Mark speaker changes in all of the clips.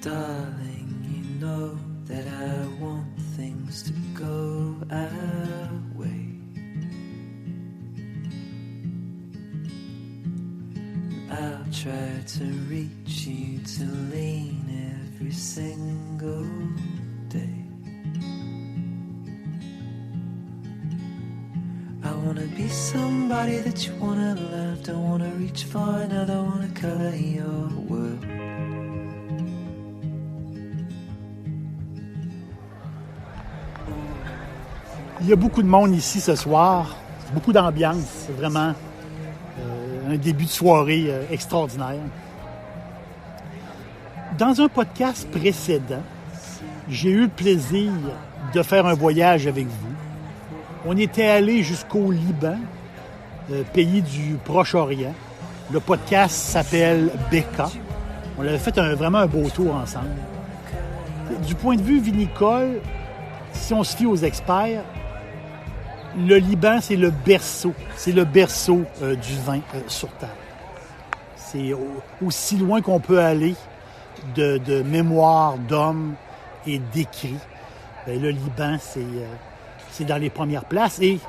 Speaker 1: Darling, you know that I want things to go our way. I'll try to reach you to lean every single day. I wanna be somebody that you wanna love. Don't wanna reach far, another wanna color your world.
Speaker 2: Il y a beaucoup de monde ici ce soir, beaucoup d'ambiance, c'est vraiment un début de soirée extraordinaire. Dans un podcast précédent, j'ai eu le plaisir de faire un voyage avec vous. On était allé jusqu'au Liban, pays du Proche-Orient. Le podcast s'appelle Beka. On avait fait vraiment un beau tour ensemble. Du point de vue vinicole, si on se fie aux experts, le Liban, c'est le berceau. C'est le berceau du vin sur Terre. C'est aussi loin qu'on peut aller de mémoire d'hommes et d'écrits. Le Liban, c'est dans les premières places. Et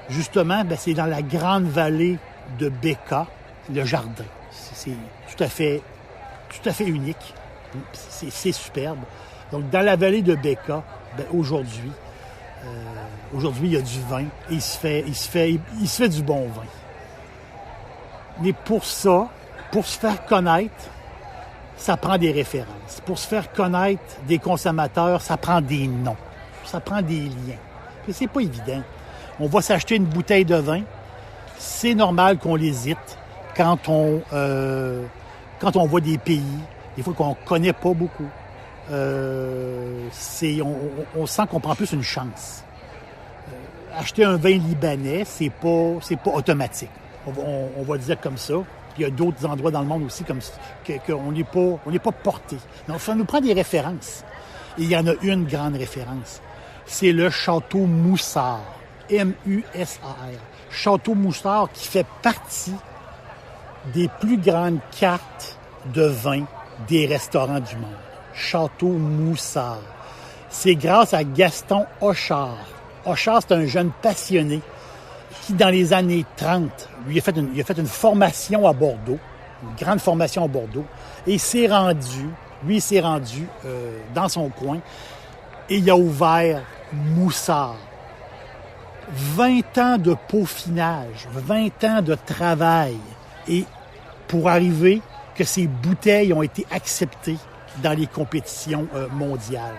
Speaker 2: justement, c'est dans la grande vallée de Beka, le jardin. C'est tout à fait unique. C'est superbe. Donc, dans la vallée de Beka, aujourd'hui, il y a du vin et il se fait du bon vin. Mais pour ça, pour se faire connaître, ça prend des références. Pour se faire connaître des consommateurs, ça prend des noms. Ça prend des liens. Puis c'est pas évident. On va s'acheter une bouteille de vin. C'est normal qu'on l'hésite quand on voit des pays, des fois qu'on connaît pas beaucoup. On sent qu'on prend plus une chance. Acheter un vin libanais, c'est pas automatique. On va dire comme ça. Puis il y a d'autres endroits dans le monde aussi comme qu'on n'est pas porté. Donc ça nous prend des références. Et il y en a une grande référence. C'est le Château Moussard. M-U-S-A-R. Château Moussard qui fait partie des plus grandes cartes de vin des restaurants du monde. Château Moussard. C'est grâce à Gaston Hochard. Hochard, c'est un jeune passionné qui, dans les années 30, il a fait une formation à Bordeaux, une grande formation à Bordeaux, et il s'est rendu dans son coin et il a ouvert Moussard. 20 ans de peaufinage, 20 ans de travail, et pour arriver que ces bouteilles ont été acceptées dans les compétitions mondiales.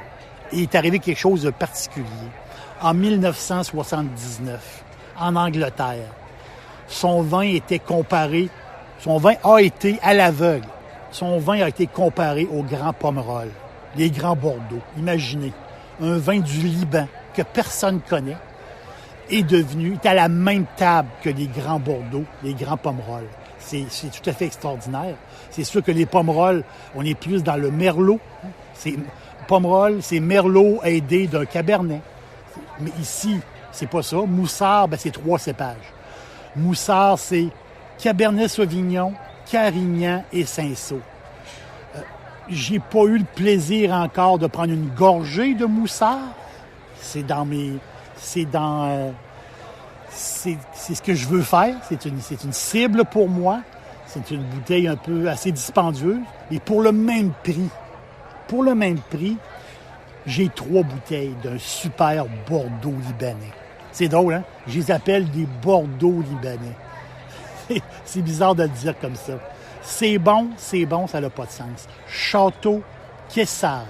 Speaker 2: Et il est arrivé quelque chose de particulier. En 1979, en Angleterre, son vin a été à l'aveugle. Son vin a été comparé au Grand Pomerol, les Grands Bordeaux. Imaginez, un vin du Liban que personne connaît est à la même table que les Grands Bordeaux, les Grands Pomerol. C'est tout à fait extraordinaire. C'est sûr que les Pomerol, on est plus dans le Merlot. Pomerol, c'est Merlot aidé d'un Cabernet. Mais ici, c'est pas ça. Moussard, c'est 3 cépages. Moussard, c'est Cabernet Sauvignon, Carignan et Cinsault. J'ai pas eu le plaisir encore de prendre une gorgée de Moussard. C'est ce que je veux faire. C'est une cible pour moi. C'est une bouteille un peu assez dispendieuse. Et pour le même prix, j'ai 3 bouteilles d'un super Bordeaux libanais. C'est drôle, hein? Je les appelle des Bordeaux libanais. C'est bizarre de le dire comme ça. C'est bon, ça n'a pas de sens. Château Kessar.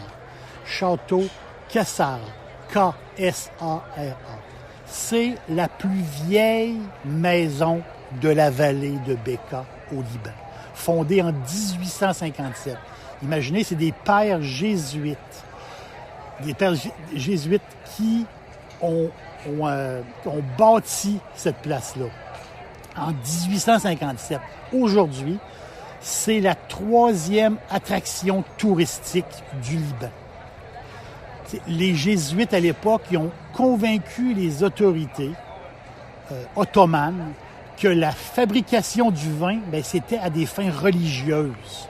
Speaker 2: Château Kessar. K-S-A-R-A. C'est la plus vieille maison de la vallée de Beka au Liban. Fondée en 1857. Imaginez, c'est des pères jésuites. Des pères jésuites qui ont bâti cette place-là en 1857. Aujourd'hui, c'est la 3e attraction touristique du Liban. Les Jésuites, à l'époque, ils ont convaincu les autorités ottomanes que la fabrication du vin, c'était à des fins religieuses.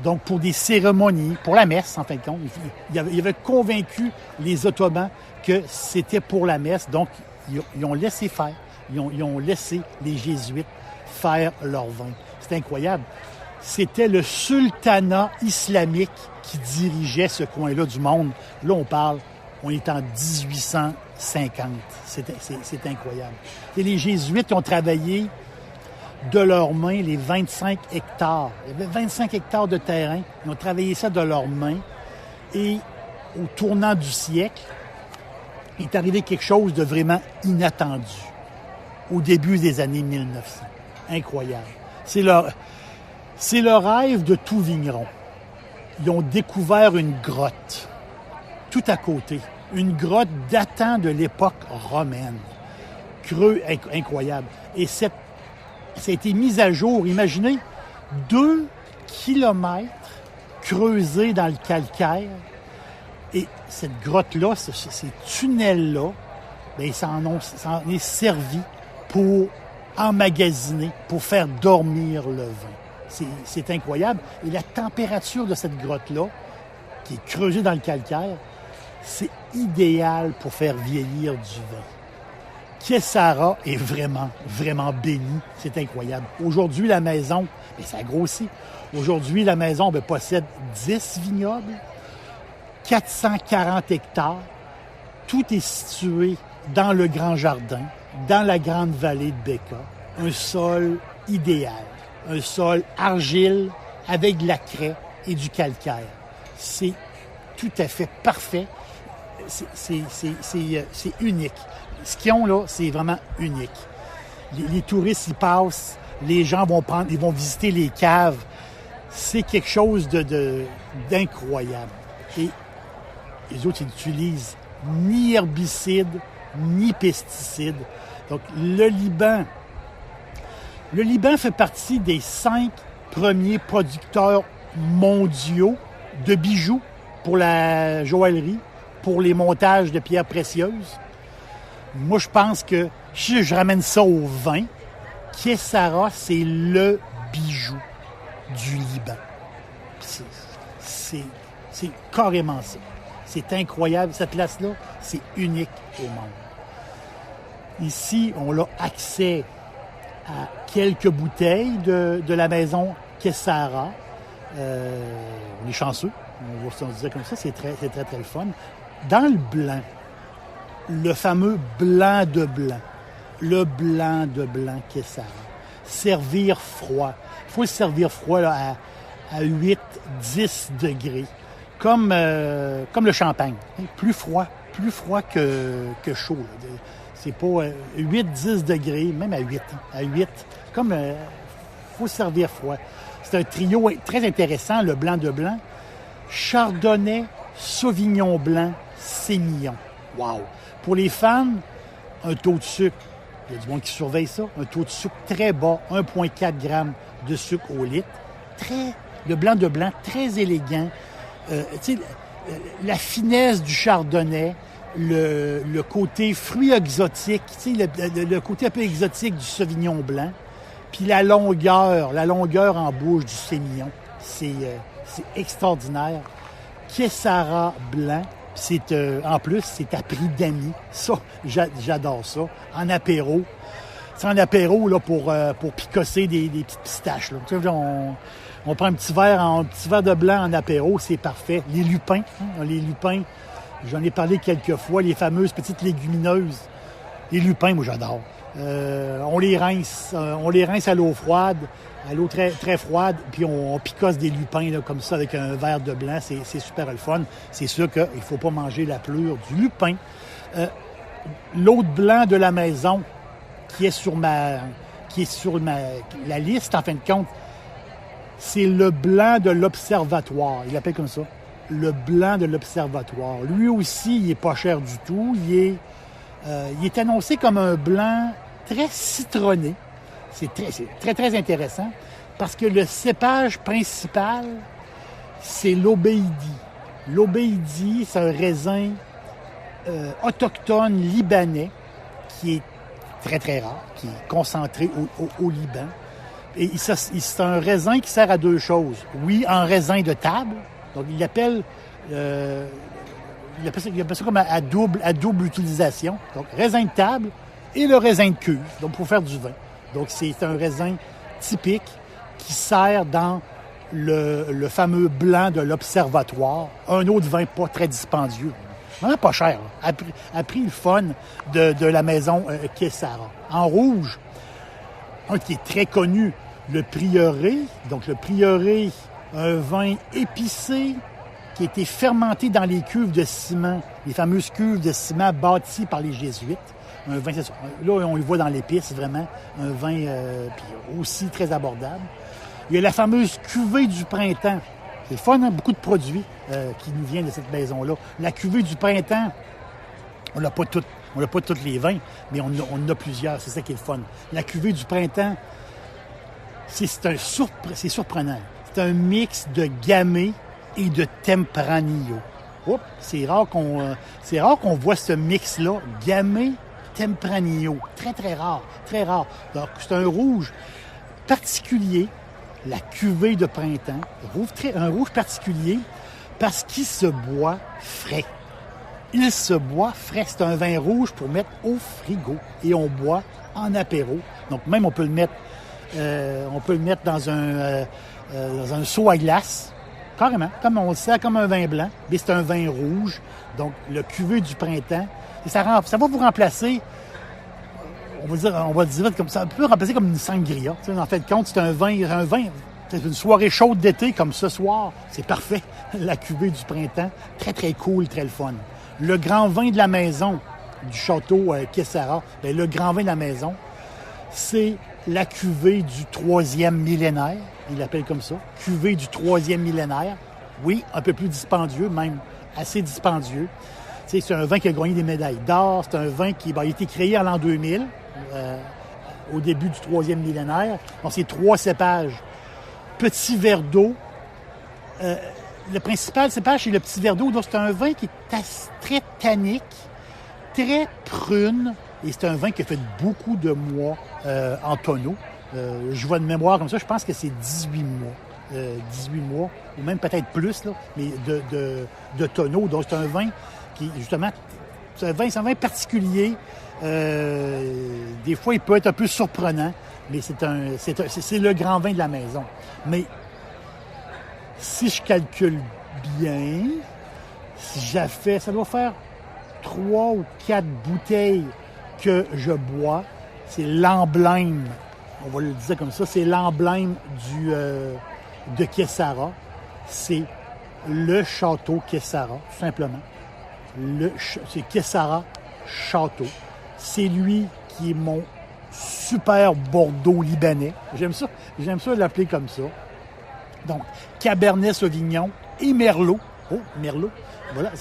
Speaker 2: Donc, pour des cérémonies, pour la messe, en fin de compte. Il avait convaincu les Ottomans que c'était pour la messe. Donc, ils ont laissé faire. Ils ont laissé les Jésuites faire leur vin. C'est incroyable. C'était le sultanat islamique qui dirigeait ce coin-là du monde. Là, on est en 1850. C'est incroyable. Et les Jésuites ont travaillé de leurs mains les 25 hectares. Il y avait 25 hectares de terrain. Ils ont travaillé ça de leurs mains. Et au tournant du siècle, il est arrivé quelque chose de vraiment inattendu au début des années 1900. Incroyable. C'est le rêve de tout vigneron. Ils ont découvert une grotte, tout à côté. Une grotte datant de l'époque romaine. Creux incroyable. Et ça a été mis à jour. Imaginez, 2 kilomètres creusés dans le calcaire. Et cette grotte-là, ces tunnels-là, bien, ça en est servi pour emmagasiner, pour faire dormir le vin. C'est incroyable. Et la température de cette grotte-là, qui est creusée dans le calcaire, c'est idéal pour faire vieillir du vin. Kessara est vraiment, vraiment béni. C'est incroyable. Aujourd'hui, la maison, bien, ça grossit. Aujourd'hui, la maison possède 10 vignobles, 440 hectares. Tout est situé dans le Grand Jardin, dans la Grande Vallée de Béca. Un sol idéal. Un sol argile avec de la craie et du calcaire. C'est tout à fait parfait. C'est unique. Ce qu'ils ont là, c'est vraiment unique. Les touristes y passent, les gens ils vont visiter les caves. C'est quelque chose d'incroyable. Et les autres, ils n'utilisent ni herbicides, ni pesticides. Donc, le Liban fait partie des 5 premiers producteurs mondiaux de bijoux pour la joaillerie, pour les montages de pierres précieuses. Moi, je pense que si je ramène ça au vin, Kessara, c'est le bijou du Liban. C'est carrément ça. C'est incroyable. Cette place-là, c'est unique au monde. Ici, on a accès à quelques bouteilles de la maison Kessara. On est chanceux. On va se dire comme ça. C'est très, très le fun. Dans le blanc, le fameux blanc de blanc. Le blanc de blanc Kessara. Servir froid. Il faut le servir froid là, à 8-10 degrés. Comme le champagne. Plus froid que chaud. Là. C'est pas 8-10 degrés, même à 8. À 8. Faut servir froid. C'est un trio très intéressant, le blanc de blanc. Chardonnay, Sauvignon blanc, Sémillon. Wow! Pour les fans, un taux de sucre, il y a du monde qui surveille ça, un taux de sucre très bas, 1,4 g de sucre au litre. Le blanc de blanc, très élégant. La finesse du chardonnay, le côté fruit exotique, le côté un peu exotique du Sauvignon blanc, puis la longueur en bouche du Sémillon. C'est extraordinaire. Kessara blanc, en plus, c'est à prix d'amis. Ça, j'adore ça. En apéro. C'est en apéro là, pour picosser des petites pistaches. Là. On prend un petit verre de blanc en apéro, c'est parfait. Les lupins, j'en ai parlé quelques fois, les fameuses petites légumineuses. Les lupins, moi j'adore. On les rince à l'eau froide, à l'eau très, très froide, puis on picosse des lupins là, comme ça avec un verre de blanc, c'est super le fun. C'est sûr qu'il ne faut pas manger la pelure du lupin. L'autre blanc de la maison qui est sur la liste, en fin de compte, c'est le blanc de l'Observatoire. Il l'appelle comme ça. Le blanc de l'Observatoire. Lui aussi, il n'est pas cher du tout. Il est annoncé comme un blanc très citronné. C'est très, très intéressant parce que le cépage principal, c'est l'Obeidi. L'Obeidi, c'est un raisin autochtone libanais qui est très, très rare, qui est concentré au Liban. Et c'est un raisin qui sert à deux choses. Oui, en raisin de table. Donc, il appelle ça comme à double utilisation. Donc, raisin de table et le raisin de cuve, donc pour faire du vin. Donc, c'est un raisin typique qui sert dans le fameux blanc de l'Observatoire. Un autre vin pas très dispendieux. Vraiment pas cher. A pris le fun de la maison Quesara. En rouge, un qui est très connu, le Prieuré. Donc, le Prieuré, un vin épicé qui a été fermenté dans les cuves de ciment, les fameuses cuves de ciment bâties par les Jésuites. Un vin, là, on le voit dans l'épice, vraiment. Un vin puis aussi très abordable. Il y a la fameuse cuvée du printemps. C'est fun, hein? Beaucoup de produits qui nous viennent de cette maison-là. La cuvée du printemps, on n'a pas tous les vins, mais on en a plusieurs. C'est ça qui est le fun. La cuvée du printemps, c'est surprenant. C'est un mix de Gamay et de Tempranillo. Oups, c'est rare qu'on voit ce mix-là, Gamay, Tempranillo. Très, très rare. Très rare. Donc, c'est un rouge particulier, la cuvée de printemps. Un rouge particulier parce qu'il se boit frais. Il se boit frais. C'est un vin rouge pour mettre au frigo. Et on boit en apéro. Donc, même, on peut le mettre dans un seau à glace. Carrément, comme on le sait, comme un vin blanc, mais c'est un vin rouge, donc le cuvée du printemps. Et ça va vous remplacer, on va dire comme ça, un peu remplacer comme une sangria. Tu sais, en fait, compte, c'est un vin, c'est une soirée chaude d'été comme ce soir, c'est parfait. La cuvée du printemps, très très cool, très le fun. Le grand vin de la maison du château Quesara, bien, le grand vin de la maison, c'est la cuvée du 3e millénaire. Il l'appelle comme ça. Cuvée du 3e millénaire. Oui, un peu plus dispendieux, même assez dispendieux. Tu sais, c'est un vin qui a gagné des médailles d'or. C'est un vin qui a été créé en l'an 2000, au début du 3e millénaire. Donc, c'est 3 cépages. Petit verre d'eau. Le principal cépage, c'est le petit verre d'eau. Donc, c'est un vin qui est très tannique, très prune. Et c'est un vin qui a fait beaucoup de mois en tonneau. Je vois de mémoire comme ça, je pense que c'est 18 mois. 18 mois, ou même peut-être plus, là, mais de tonneau. Donc, c'est un vin qui, justement, c'est un vin particulier. Des fois, il peut être un peu surprenant, mais c'est le grand vin de la maison. Mais si je calcule bien, ça doit faire 3 ou 4 bouteilles que je bois. C'est l'emblème, on va le dire comme ça, c'est l'emblème de Quesara. C'est le château Quesara, tout simplement. C'est Quesara Château. C'est lui qui est mon super Bordeaux libanais. J'aime ça l'appeler comme ça. Donc, Cabernet Sauvignon et Merlot. Oh, Merlot. Voilà,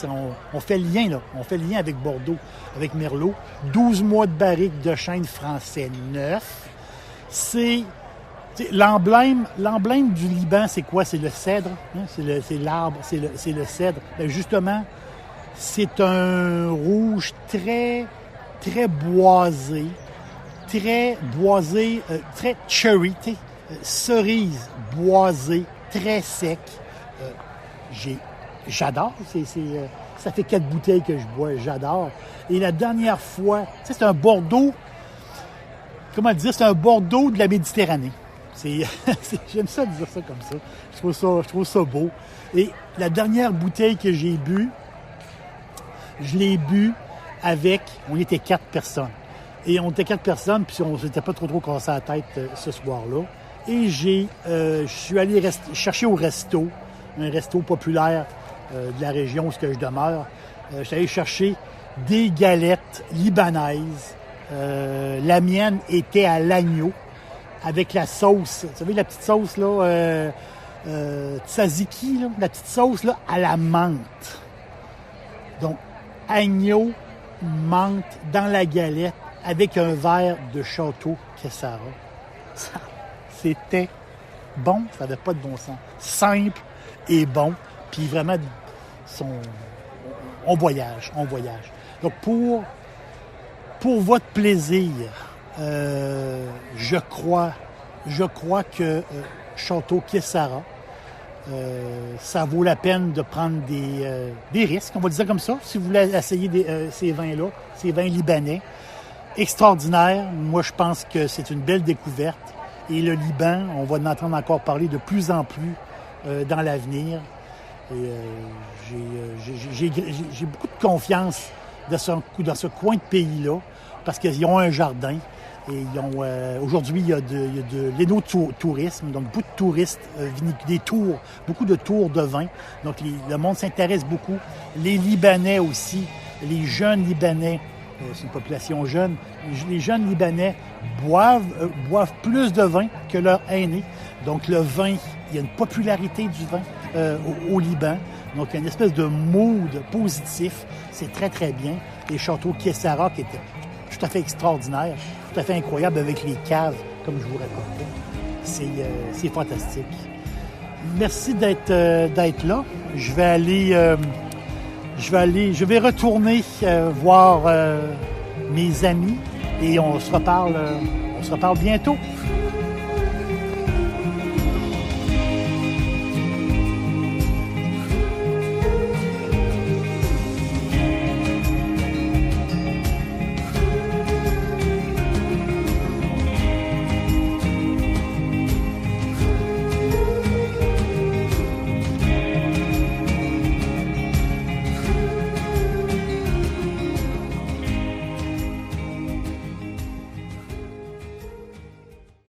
Speaker 2: on fait le lien, là. On fait le lien avec Bordeaux, avec Merlot. 12 mois de barrique de chêne français neuf. C'est l'emblème du Liban, c'est quoi? C'est le cèdre. Hein? C'est l'arbre, c'est le cèdre. Bien, justement, c'est un rouge très, très boisé. Très cherry, cerise boisée, très sec. J'adore. Ça fait 4 bouteilles que je bois. J'adore. Et la dernière fois, c'est un Bordeaux, comment dire, c'est un Bordeaux de la Méditerranée. J'aime ça dire ça comme ça. Je trouve ça beau. Et la dernière bouteille que j'ai bu, je l'ai bu on était 4 personnes. Et on était 4 personnes, puis on ne s'était pas trop cassé la tête ce soir-là. Et je suis allé chercher au resto, un resto populaire de la région où je demeure. Je suis allé chercher des galettes libanaises. La mienne était à l'agneau, avec la sauce. Vous savez, la petite sauce, là, tzatziki, là, la petite sauce, là, à la menthe. Donc, agneau, menthe dans la galette, avec un verre de château Quesara. C'était bon, ça n'avait pas de bon sens. Simple et bon, puis vraiment, on voyage. Donc, pour votre plaisir, je crois je crois que Château Kessara, ça vaut la peine de prendre des risques, on va le dire comme ça, si vous voulez essayer ces vins-là, ces vins libanais. Extraordinaire. Moi, je pense que c'est une belle découverte. Et le Liban, on va en entendre encore parler de plus en plus dans l'avenir. Et j'ai beaucoup de confiance dans ce coin de pays-là, parce qu'ils ont un jardin. Et ils ont, aujourd'hui, il y a de l'énotourisme, donc beaucoup de touristes, des tours, beaucoup de tours de vin. Donc le monde s'intéresse beaucoup. Les Libanais aussi, les jeunes Libanais, c'est une population jeune, les jeunes Libanais boivent plus de vin que leurs aînés. Donc le vin, il y a une popularité du vin au Liban. Donc il y a une espèce de mood positif. C'est très, très bien. Les châteaux Kessara, qui étaient tout à fait extraordinaires, tout à fait incroyables avec les caves, comme je vous racontais. C'est fantastique. Merci d'être là. Je vais retourner voir mes amis et on se reparle bientôt.